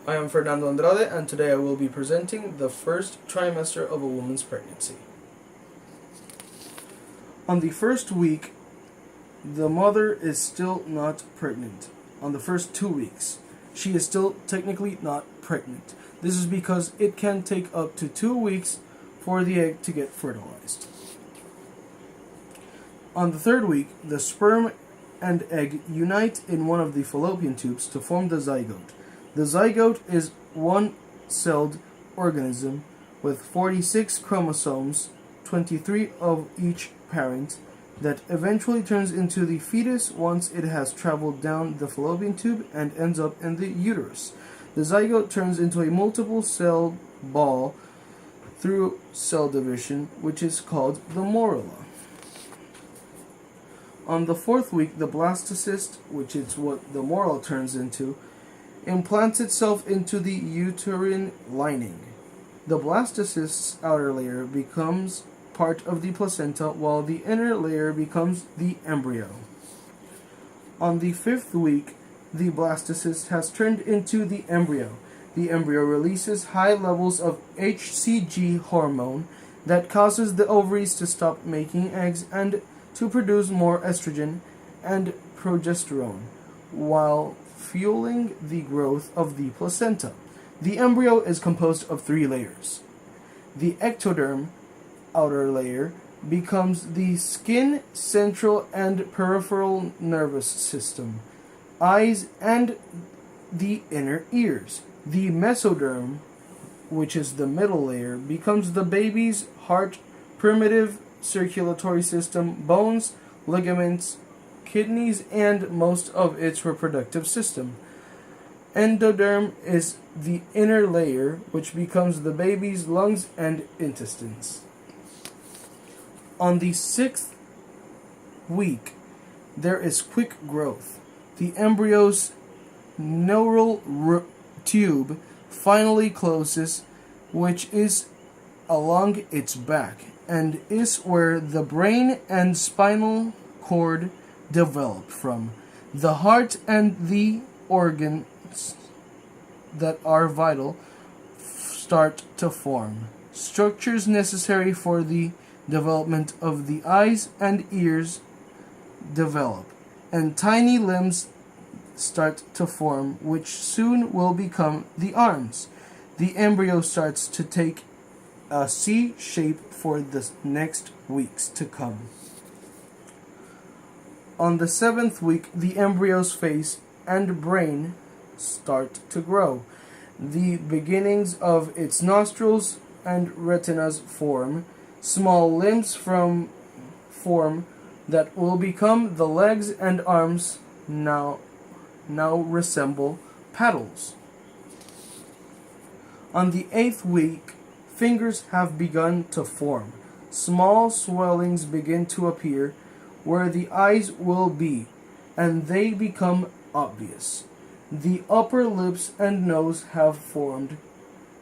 I am Fernando Andrade, and today I will be presenting the first trimester of a woman's pregnancy. On the first week, the mother is still not pregnant. On the first 2 weeks, she is still technically not pregnant. This is because it can take up to 2 weeks for the egg to get fertilized. On the third week, the sperm and egg unite in one of the fallopian tubes to form the zygote. The zygote is one-celled organism with 46 chromosomes, 23 of each parent, that eventually turns into the fetus once it has traveled down the fallopian tube and ends up in the uterus. The zygote turns into a multiple-celled ball through cell division, which is called the morula. On the fourth week, the blastocyst, which is what the morula turns into, implants itself into the uterine lining. The blastocyst's outer layer becomes part of the placenta, while the inner layer becomes the embryo. On the fifth week, the blastocyst has turned into the embryo. The embryo releases high levels of HCG hormone that causes the ovaries to stop making eggs and to produce more estrogen and progesterone, while fueling the growth of the placenta. The embryo is composed of 3 layers. The ectoderm, outer layer, becomes the skin, central and peripheral nervous system, eyes, and the inner ears. The mesoderm, which is the middle layer, becomes the baby's heart, primitive circulatory system, bones, ligaments, kidneys, and most of its reproductive system. Endoderm is the inner layer, which becomes the baby's lungs and intestines. On the 6th week, there is quick growth. The embryo's neural tube finally closes, which is along its back, and is where the brain and spinal cord develop from. The heart and the organs that are vital start to form. Structures necessary for the development of the eyes and ears develop, and tiny limbs start to form, which soon will become the arms. The embryo starts to take a C shape for the next weeks to come. On the 7th week, the embryo's face and brain start to grow. The beginnings of its nostrils and retinas form. Small limbs form that will become the legs, and arms now resemble paddles. On the 8th week, fingers have begun to form. Small swellings begin to appear where the eyes will be, and they become obvious. The upper lips and nose have formed.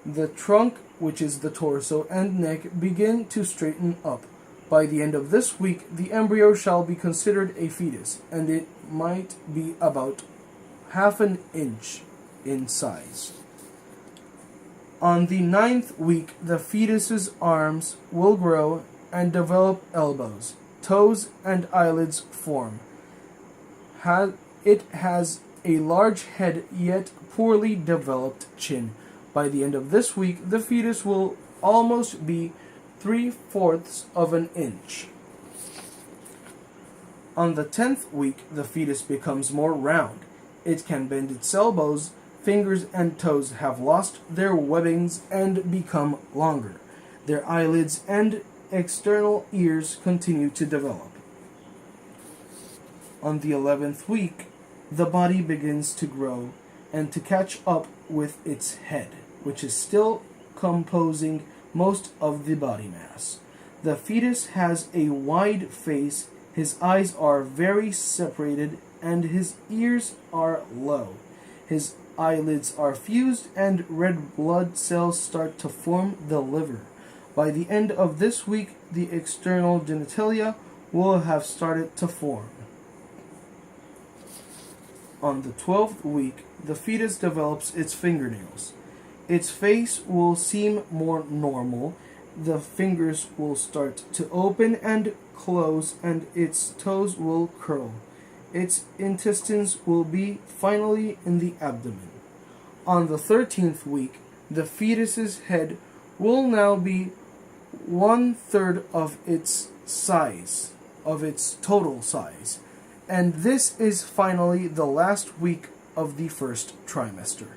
The trunk, which is the torso and neck, begin to straighten up. By the end of this week, the embryo shall be considered a fetus, and it might be about half an inch in size. On the 9th week, the fetus's arms will grow and develop elbows. Toes and eyelids form. It has a large head, yet poorly developed chin. By the end of this week, the fetus will almost be 3/4 of an inch. On the 10th week, the fetus becomes more round. It can bend its elbows. Fingers and toes have lost their webbings and become longer. Their eyelids and external ears continue to develop. On the 11th week, the body begins to grow and to catch up with its head, which is still composing most of the body mass. The fetus has a wide face, his eyes are very separated, and his ears are low. His eyelids are fused, and red blood cells start to form the liver. By the end of this week, the external genitalia will have started to form. On the 12th week, the fetus develops its fingernails. Its face will seem more normal. The fingers will start to open and close, and its toes will curl. Its intestines will be finally in the abdomen. On the 13th week, the fetus's head will now be 1/3 of its size, of its total size. And this is finally the last week of the first trimester.